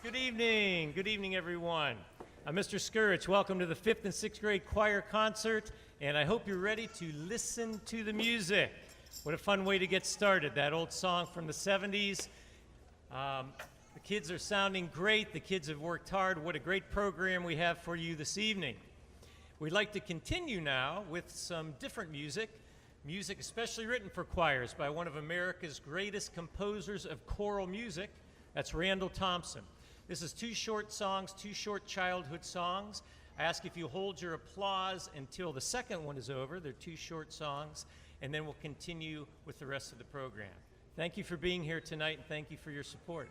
Good evening. Good evening, everyone. I'm Mr. Skurich. Welcome to the 5th and 6th grade choir concert, and I hope you're ready to listen to the music. What a fun way to get started. That old song from the 70s. The kids are sounding great. The kids have worked hard. What a great program we have for you this evening. We'd like to continue now with some different music especially written for choirs by one of America's greatest composers of choral music. That's Randall Thompson. This is 2 short songs, 2 short childhood songs. I ask if you hold your applause until the second one is over. They're 2 short songs, and then we'll continue with the rest of the program. Thank you for being here tonight, and thank you for your support.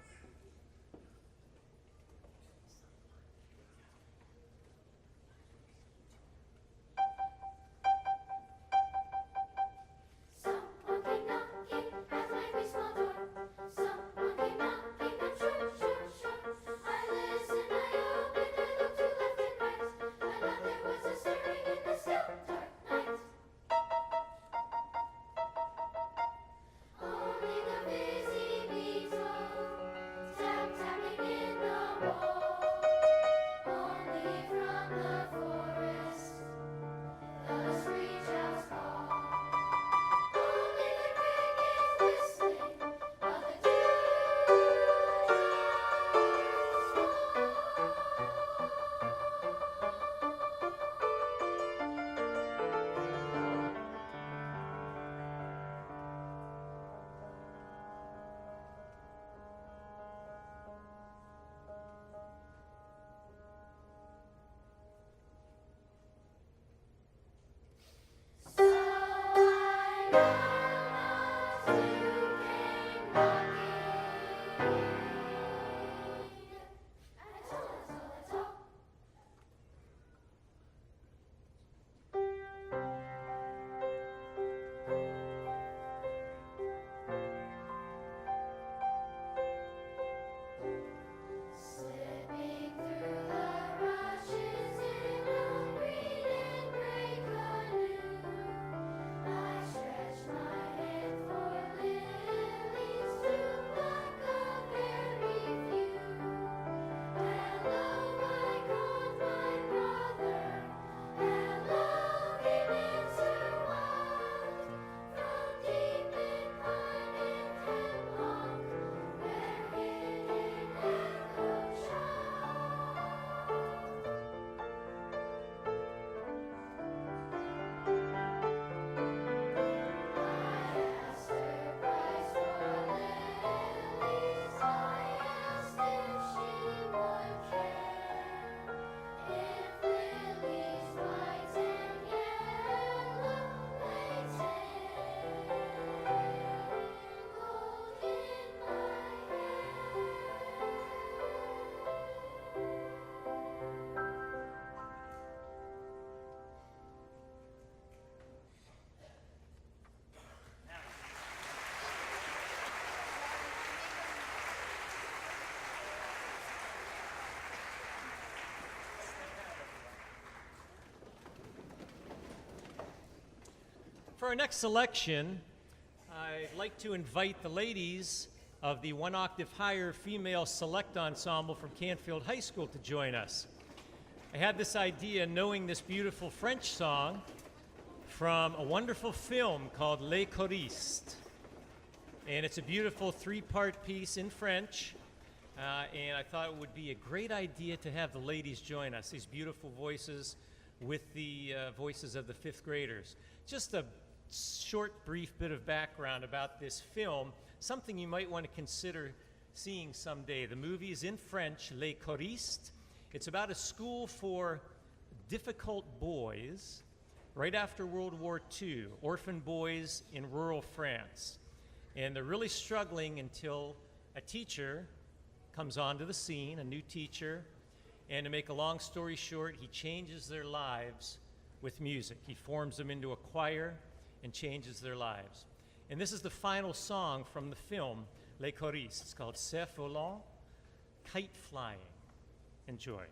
For our next selection, I'd like to invite the ladies of the 1 octave higher female select ensemble from Canfield High School to join us. I had this idea knowing this beautiful French song from a wonderful film called Les Choristes. And it's a beautiful 3-part piece in French. And I thought it would be a great idea to have the ladies join us, these beautiful voices with the voices of the 5th graders. Just a short, brief bit of background about this film, something you might want to consider seeing someday. The movie is in French, Les Choristes. It's about a school for difficult boys right after World War II, orphan boys in rural France. And they're really struggling until a teacher comes onto the scene, a new teacher, and to make a long story short, he changes their lives with music. He forms them into a choir and changes their lives. And this is the final song from the film, Les Choristes. It's called Cerf-volant, kite flying. Enjoy.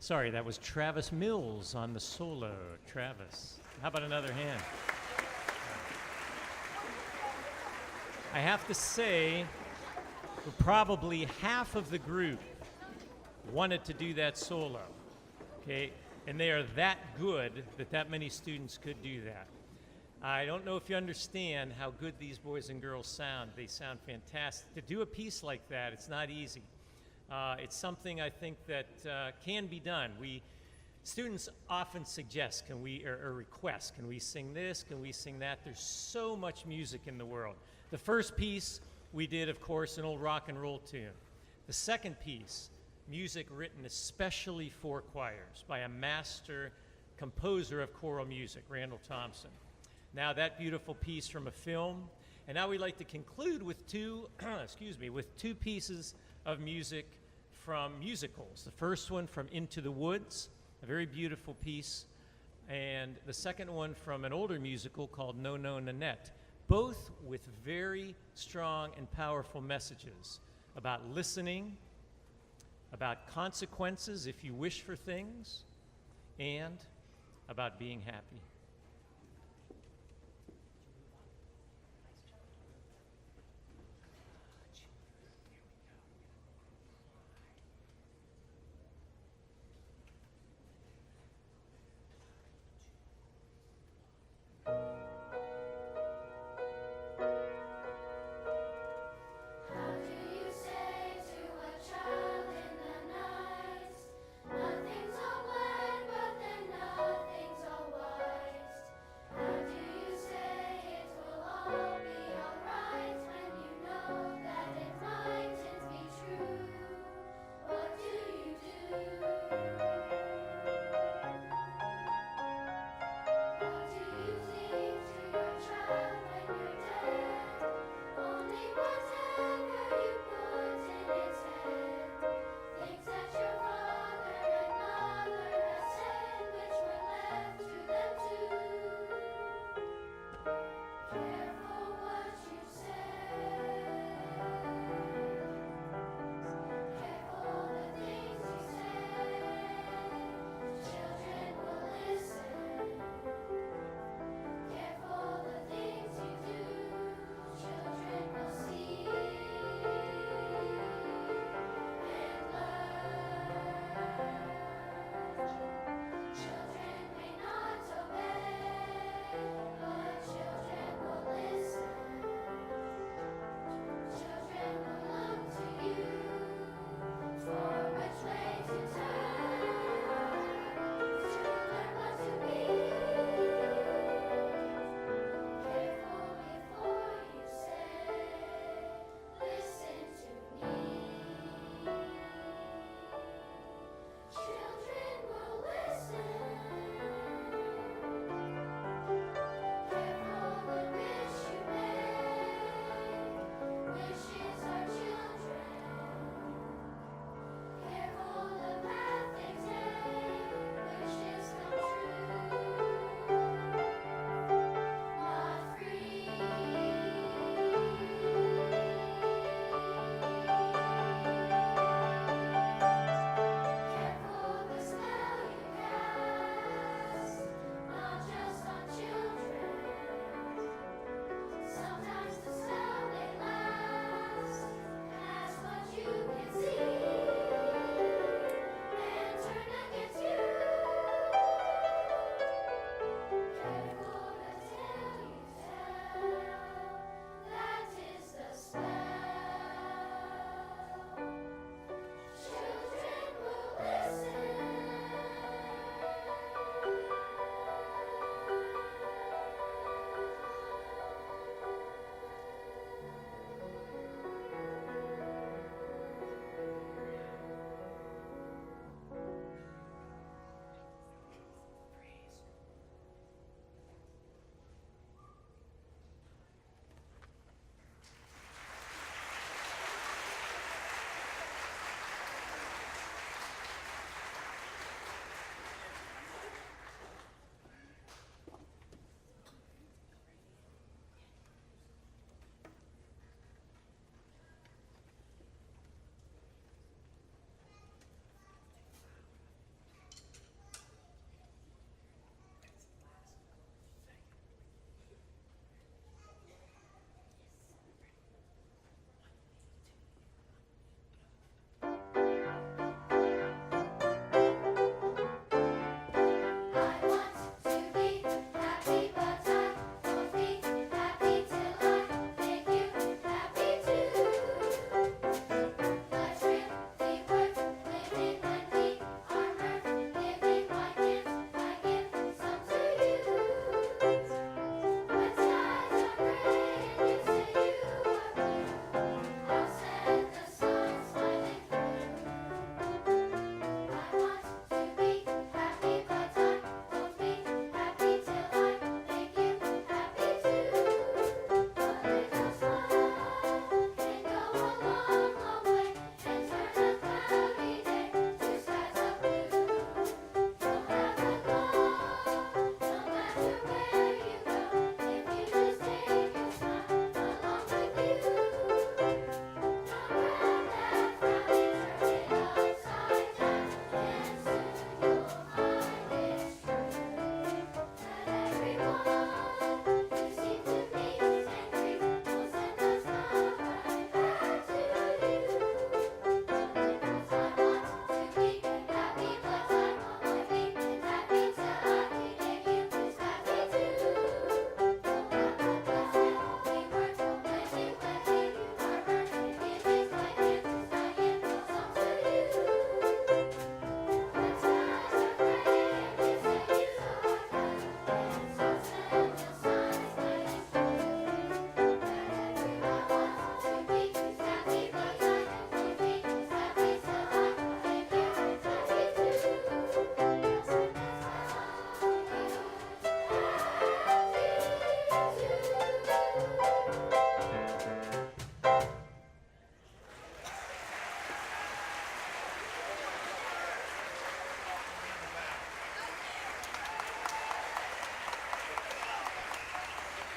Sorry, that was Travis Mills on the solo. Travis. How about another hand? I have to say, probably half of the group wanted to do that solo, okay? And they are that good that that many students could do that. I don't know if you understand how good these boys and girls sound. They sound fantastic. To do a piece like that, it's not easy. It's something I think that can be done. Students often suggest, or request, can we sing this, can we sing that? There's so much music in the world. The first piece we did, of course, an old rock and roll tune. The second piece, music written especially for choirs by a master composer of choral music, Randall Thompson. Now that beautiful piece from a film, and now we'd like to conclude with two pieces of music from musicals. The first one from Into the Woods, a very beautiful piece, and the second one from an older musical called No, No, Nanette, both with very strong and powerful messages about listening, about consequences if you wish for things, and about being happy. Nothing's all black, but then nothing's all white.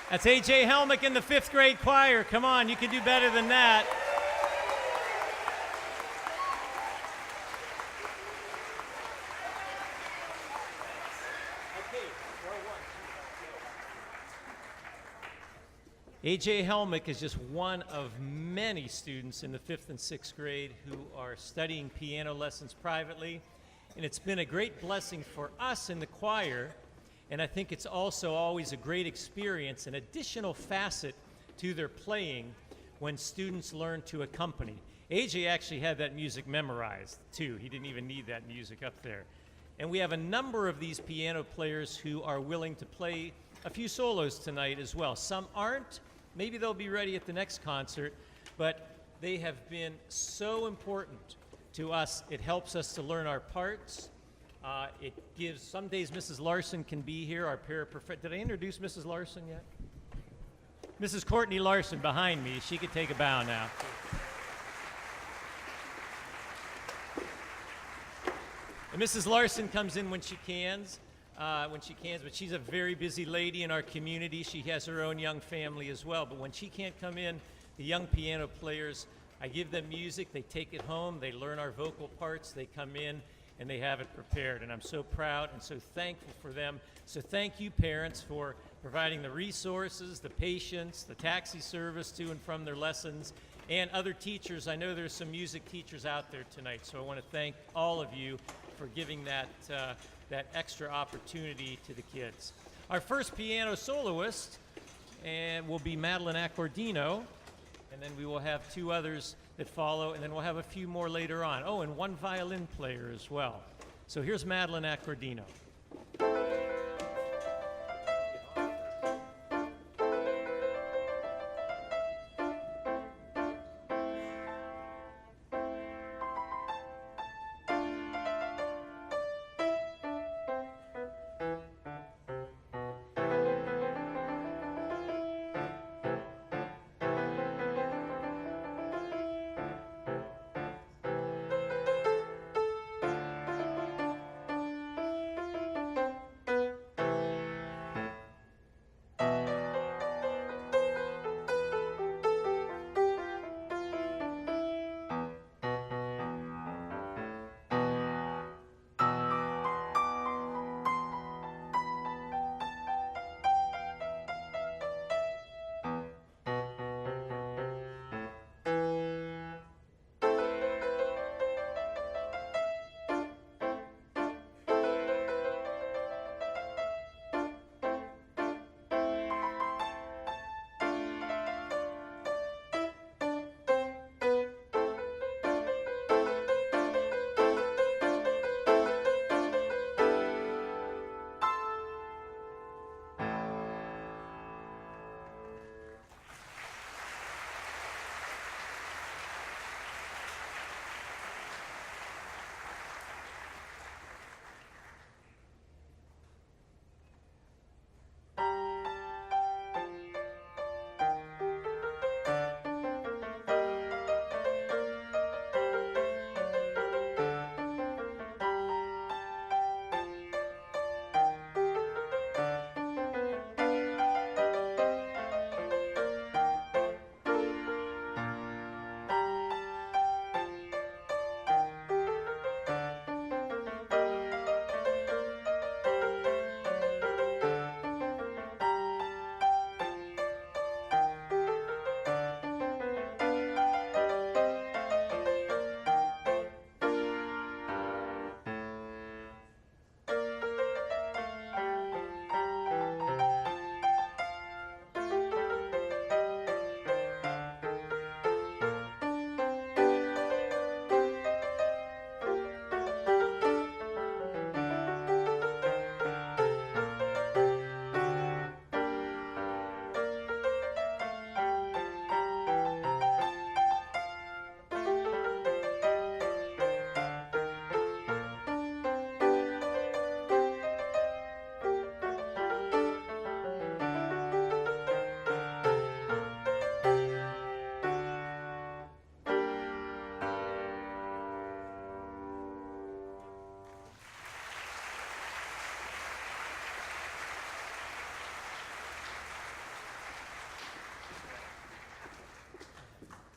That's A.J. Helmick in the 5th grade choir. Come on, you can do better than that. A.J. Helmick is just one of many students in the 5th and 6th grade who are studying piano lessons privately. And it's been a great blessing for us in the choir. And I think it's also always a great experience, an additional facet to their playing when students learn to accompany. AJ actually had that music memorized too. He didn't even need that music up there. And we have a number of these piano players who are willing to play a few solos tonight as well. Some aren't. Maybe they'll be ready at the next concert, but they have been so important to us. It helps us to learn our parts. It gives, some days Mrs. Larson can be here, our paraprofessional. Did I introduce Mrs. Larson yet? Mrs. Courtney Larson behind me. She could take a bow now. And Mrs. Larson comes in when she can, but she's a very busy lady in our community. She has her own young family as well. But when she can't come in, the young piano players, I give them music, they take it home, they learn our vocal parts, they come in, and they have it prepared. And I'm so proud and so thankful for them. So thank you, parents, for providing the resources, the patience, the taxi service to and from their lessons, and other teachers. I know there's some music teachers out there tonight, so I want to thank all of you for giving that extra opportunity to the kids. Our first piano soloist will be Madeline Accordino, and then we will have 2 others that follow, and then we'll have a few more later on. Oh, and 1 violin player as well. So here's Madeline Accordino.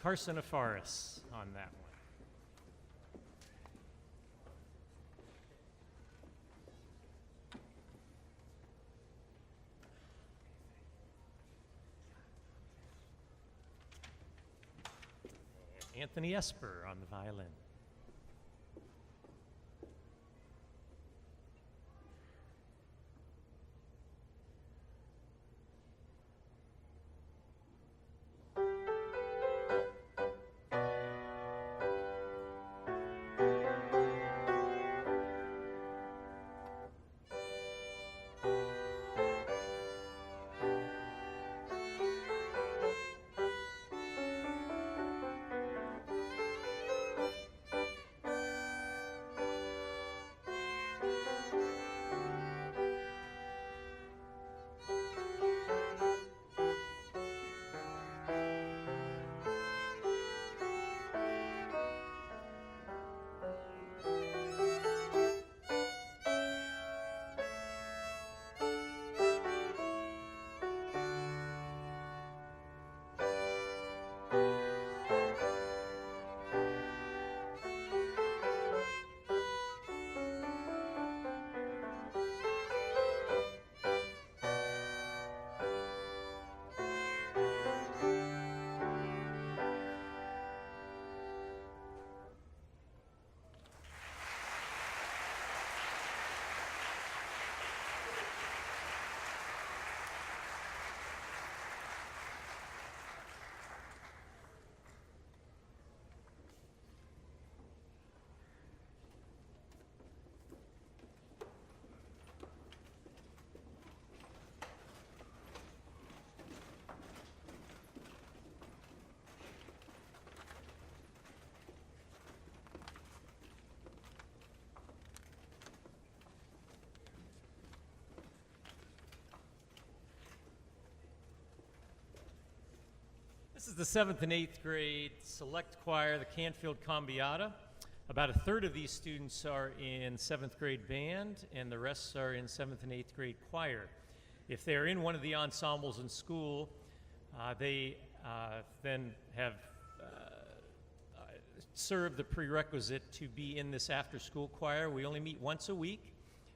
Carcinophorus on that one. Anthony Esper on the violin. This is the 7th and 8th grade select choir, the Canfield Combiata. About a third of these students are in 7th grade band, and the rest are in 7th and 8th grade choir. If they're in one of the ensembles in school, they then have served the prerequisite to be in this after-school choir. We only meet once a week.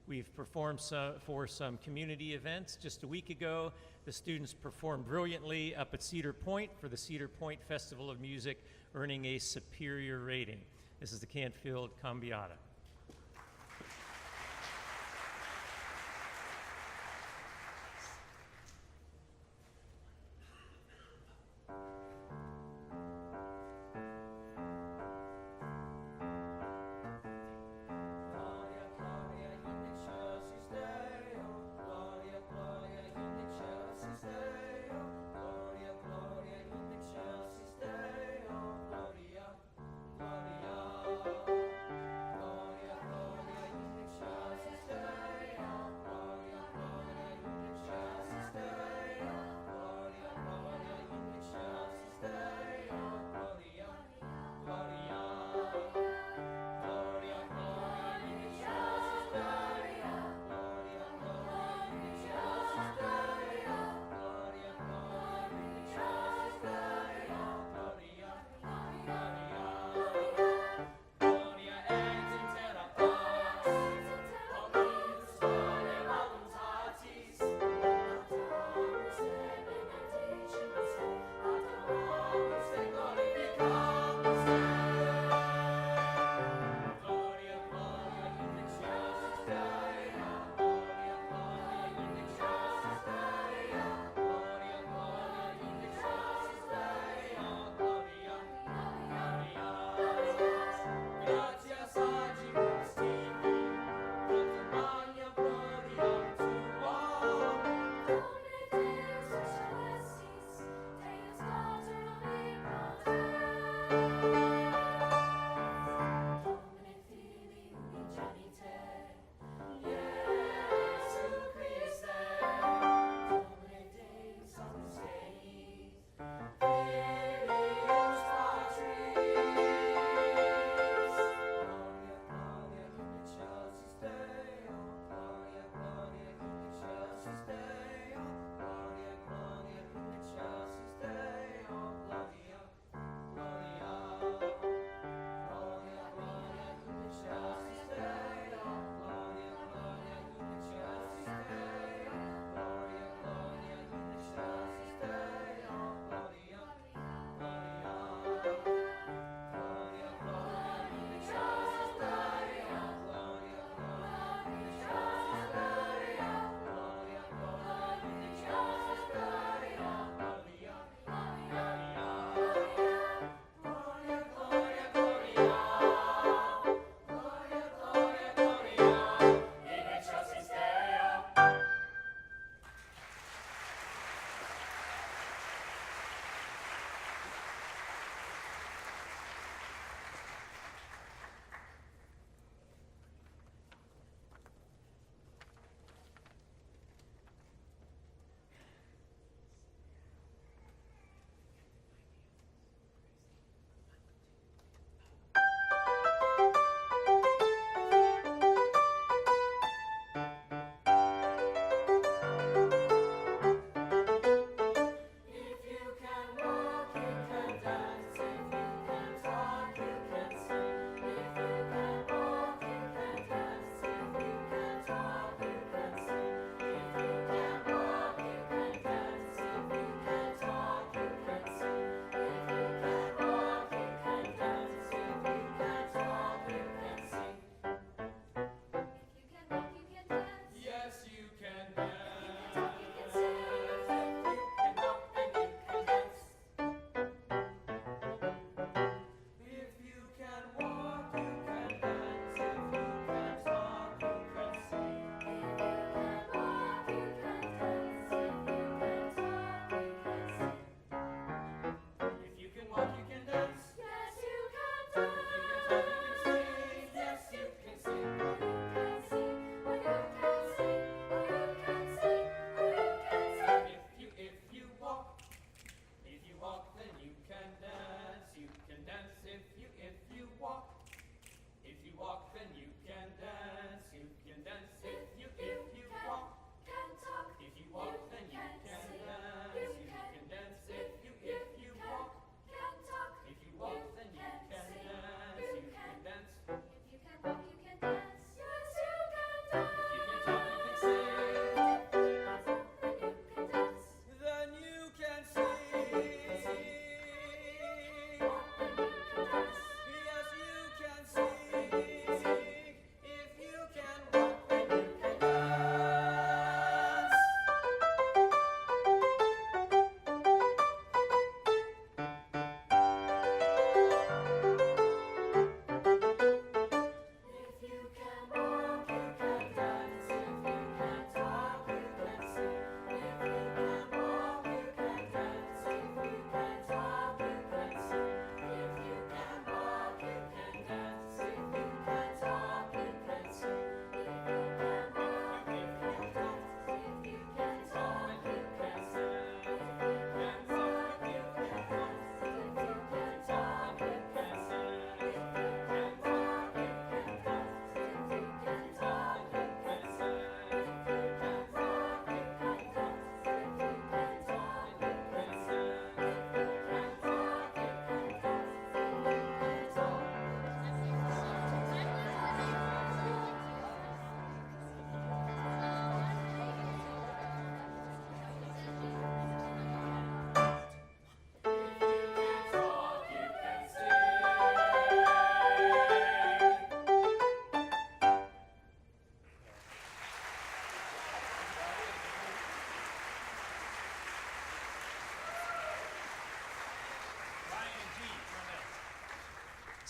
We've performed for some community events. Just a week ago, the students performed brilliantly up at Cedar Point for the Cedar Point Festival of Music, earning a superior rating. This is the Canfield Combiata. Gloria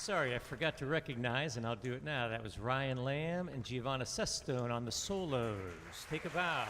sorry, I forgot to recognize, and I'll do it now. That was Ryan Lamb and Giovanna Sestone on the solos. Take a bow.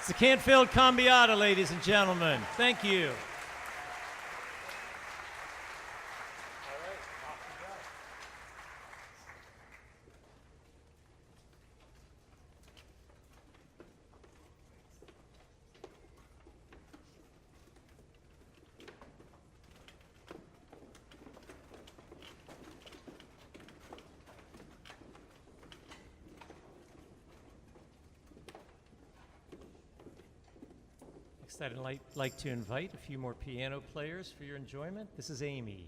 That's the Canfield Cambiata, ladies and gentlemen. Thank you. Next, I'd like to invite a few more piano players for your enjoyment. This is Amy.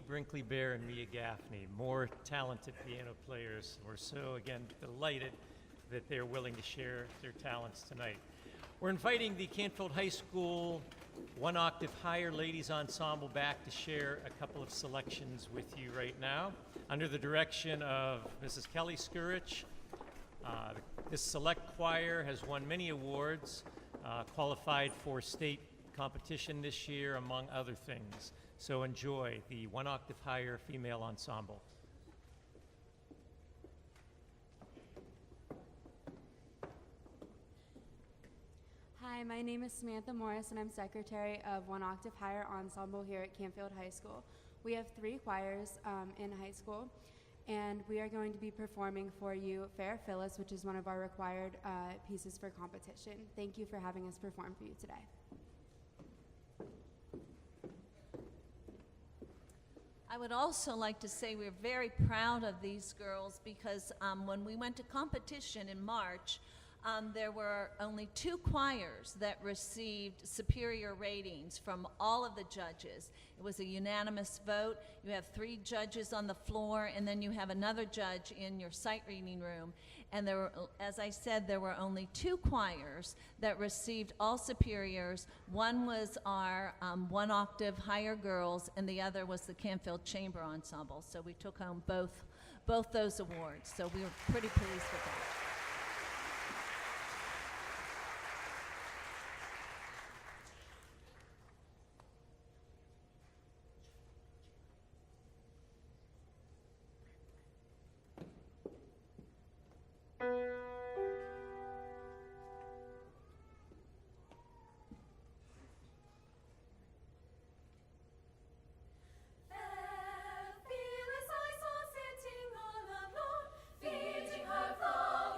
Brinkley Bear and Mia Gaffney, more talented piano players. We're so, again, delighted that they're willing to share their talents tonight. We're inviting the Canfield High School One Octave Higher Ladies Ensemble back to share a couple of selections with you right now. Under the direction of Mrs. Kelly Skurich, this select choir has won many awards, qualified for state competition this year, among other things. So enjoy the One Octave Higher Female Ensemble. Hi, my name is Samantha Morris, and I'm secretary of One Octave Higher Ensemble here at Canfield High School. We have 3 choirs in high school, and we are going to be performing for you Fair Phyllis, which is one of our required pieces for competition. Thank you for having us perform for you today. I would also like to say we're very proud of these girls because when we went to competition in March, there were only 2 choirs that received superior ratings from all of the judges. It was a unanimous vote. You have 3 judges on the floor, and then you have another judge in your sight reading room. And there were, as I said, there were only 2 choirs that received all superiors. One was our 1 octave higher girls, and the other was the Canfield Chamber Ensemble. So we took home both those awards. So we were pretty pleased with that. Phyllis I saw sitting all alone, feeding her flock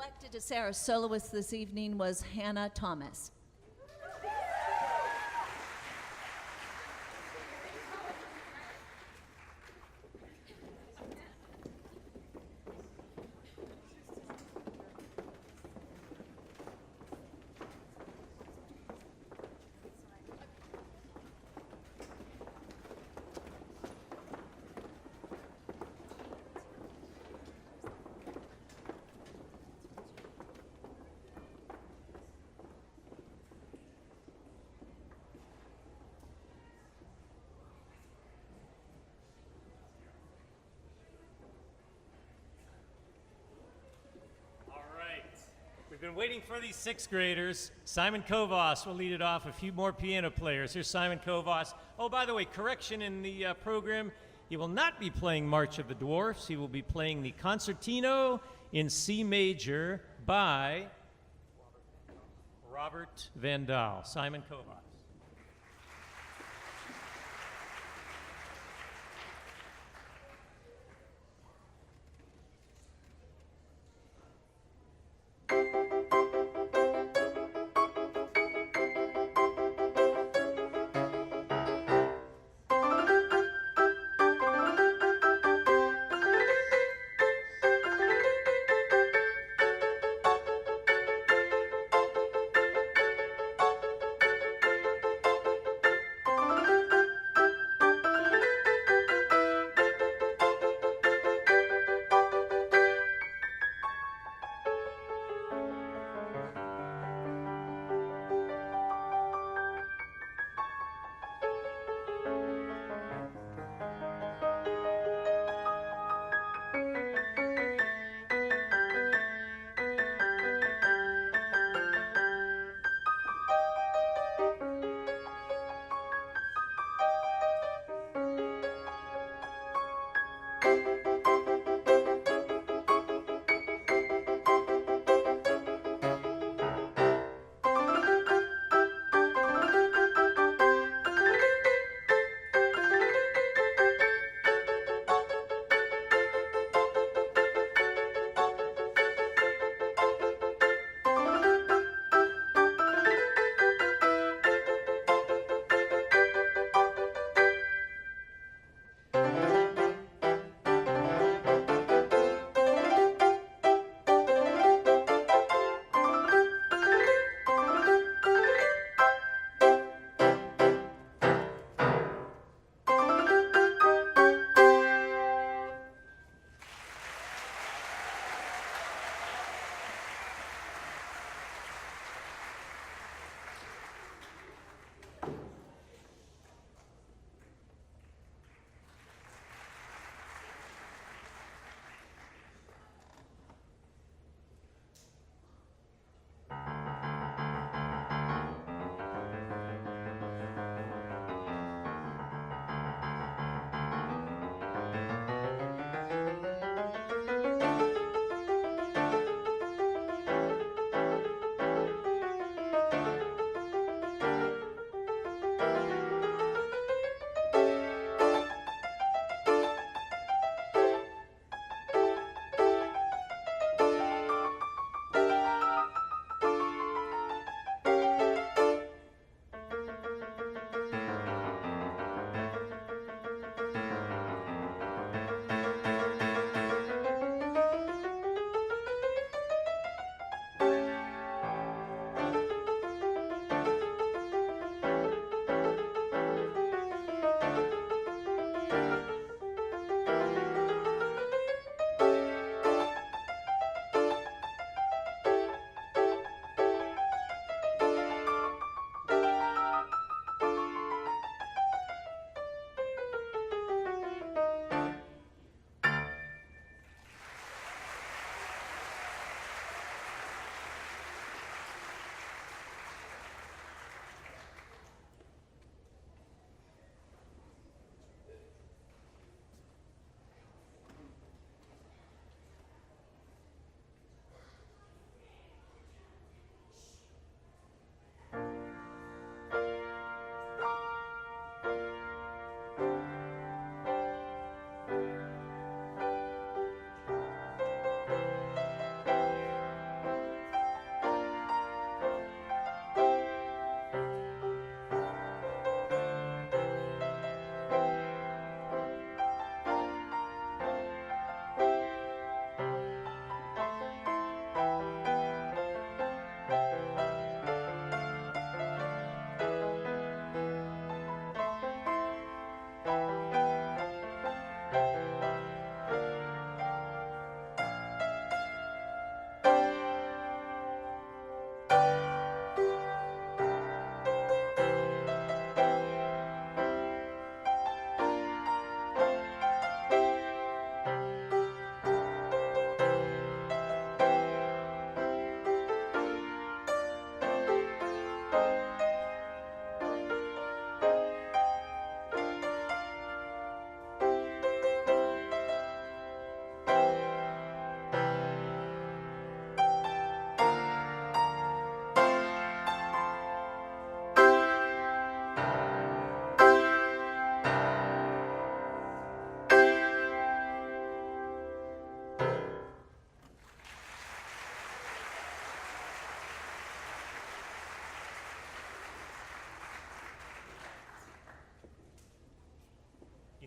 Selected to Sarah's soloist this evening was Hannah Thomas. We've been waiting for these sixth graders. Simon Kovas will lead it off. A few more piano players. Here's Simon Kovas. Oh, by the way, correction in the program. He will not be playing March of the Dwarfs. He will be playing the Concertino in C major by Robert Van Dahl. Simon Kovas.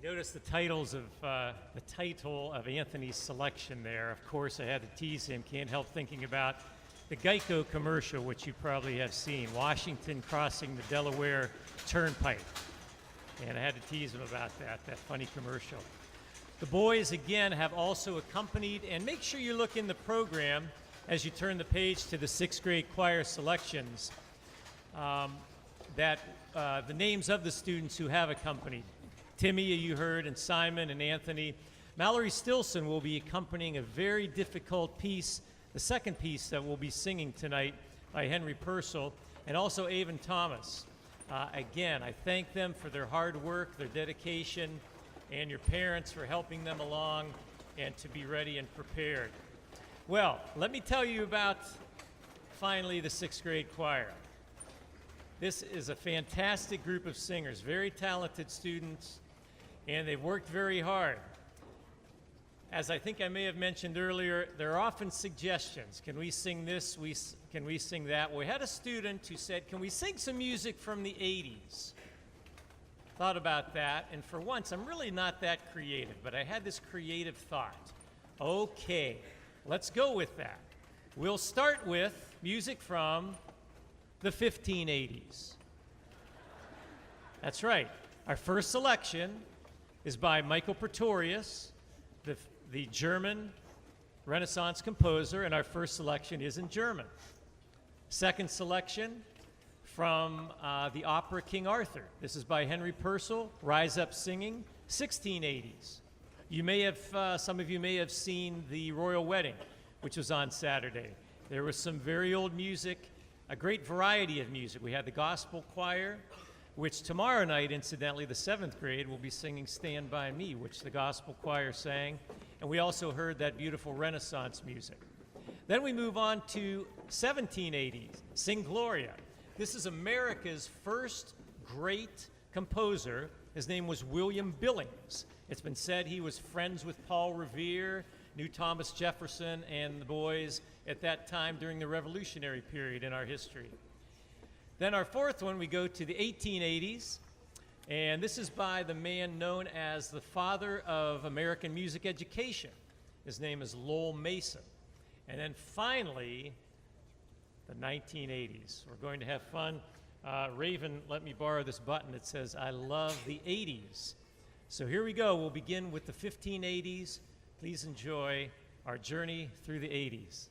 Notice the titles of the title of Anthony's selection there. Of course, I had to tease him. Can't help thinking about the Geico commercial, which you probably have seen. Washington crossing the Delaware Turnpike. And I had to tease him about that funny commercial. The boys, again, have also accompanied, and make sure you look in the program as you turn the page to the 6th grade choir selections, the names of the students who have accompanied. Timmy, you heard, and Simon and Anthony. Mallory Stilson will be accompanying a very difficult piece, the second piece that we'll be singing tonight by Henry Purcell, and also Avon Thomas. Again, I thank them for their hard work, their dedication, and your parents for helping them along and to be ready and prepared. Well, let me tell you about, finally, the 6th grade choir. This is a fantastic group of singers, very talented students, and they've worked very hard. As I think I may have mentioned earlier, there are often suggestions. Can we sing this? Can we sing that? Well, we had a student who said, can we sing some music from the 80s? Thought about that, and for once, I'm really not that creative, but I had this creative thought. Okay, let's go with that. We'll start with music from the 1580s. That's right. Our first selection is by Michael Pretorius, the German Renaissance composer, and our first selection is in German. Second selection from the opera King Arthur. This is by Henry Purcell, Rise Up Singing, 1680s. You may have, some of you may have seen the Royal Wedding, which was on Saturday. There was some very old music, a great variety of music. We had the gospel choir, which tomorrow night, incidentally, the 7th grade will be singing Stand By Me, which the gospel choir sang. And we also heard that beautiful Renaissance music. Then we move on to 1780s, Sing Gloria. This is America's first great composer. His name was William Billings. It's been said he was friends with Paul Revere, knew Thomas Jefferson and the boys at that time during the Revolutionary period in our history. Then our fourth one, we go to the 1880s, and this is by the man known as the father of American music education. His name is Lowell Mason. And then finally, the 1980s. We're going to have fun. Raven let me borrow this button that says, I love the 80s. So here we go. We'll begin with the 1580s. Please enjoy our journey through the 80s.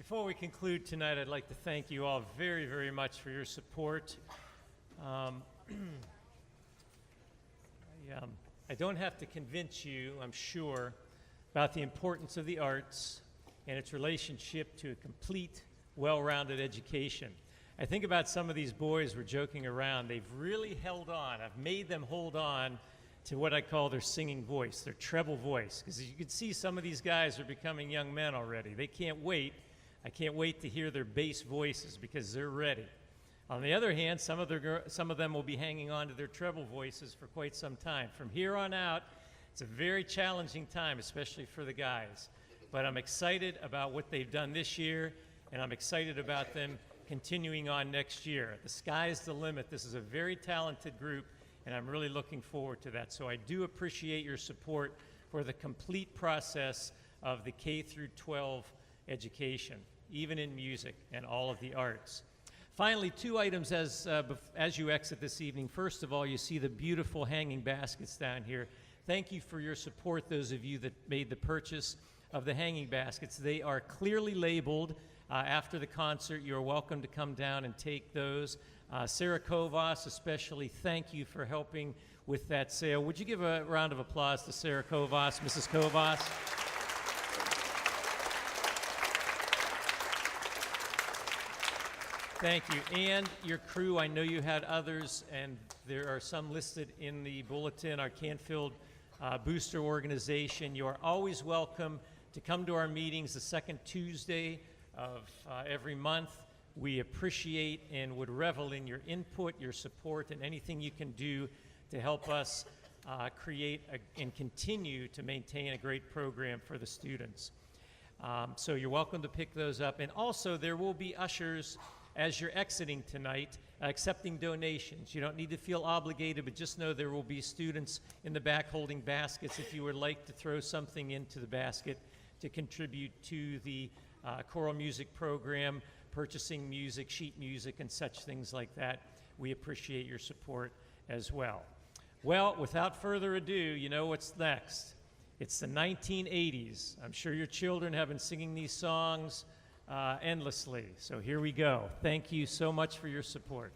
Before we conclude tonight, I'd like to thank you all very, very much for your support. I don't have to convince you, I'm sure, about the importance of the arts and its relationship to a complete, well-rounded education. I think about some of these boys we're joking around. They've really held on. I've made them hold on to what I call their singing voice, their treble voice. Because you can see some of these guys are becoming young men already. They can't wait. I can't wait to hear their bass voices because they're ready. On the other hand, some of them will be hanging on to their treble voices for quite some time. From here on out, it's a very challenging time, especially for the guys. But I'm excited about what they've done this year, and I'm excited about them continuing on next year. The sky's the limit. This is a very talented group, and I'm really looking forward to that. So I do appreciate your support for the complete process of the K through 12 education, even in music and all of the arts. Finally, 2 items as you exit this evening. First of all, you see the beautiful hanging baskets down here. Thank you for your support, those of you that made the purchase of the hanging baskets. They are clearly labeled. After the concert, you're welcome to come down and take those. Sarah Kovas, especially, thank you for helping with that sale. Would you give a round of applause to Sarah Kovas, Mrs. Kovas? Thank you. And your crew, I know you had others, and there are some listed in the bulletin, our Canfield Booster Organization. You are always welcome to come to our meetings the second Tuesday of every month. We appreciate and would revel in your input, your support, and anything you can do to help us create and continue to maintain a great program for the students. So you're welcome to pick those up. And also, there will be ushers as you're exiting tonight, accepting donations. You don't need to feel obligated, but just know there will be students in the back holding baskets if you would like to throw something into the basket to contribute to the choral music program, purchasing music, sheet music, and such things like that. We appreciate your support as well. Well, without further ado, you know what's next. It's the 1980s. I'm sure your children have been singing these songs endlessly. So here we go. Thank you so much for your support.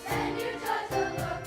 Then you touch the book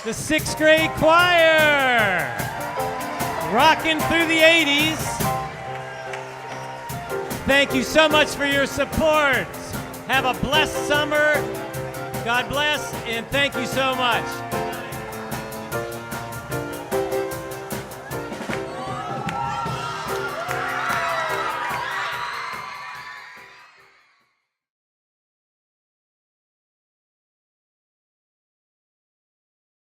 the 6th grade choir, rocking through the 80s. Thank you so much for your support. Have a blessed summer. God bless, and thank you so much.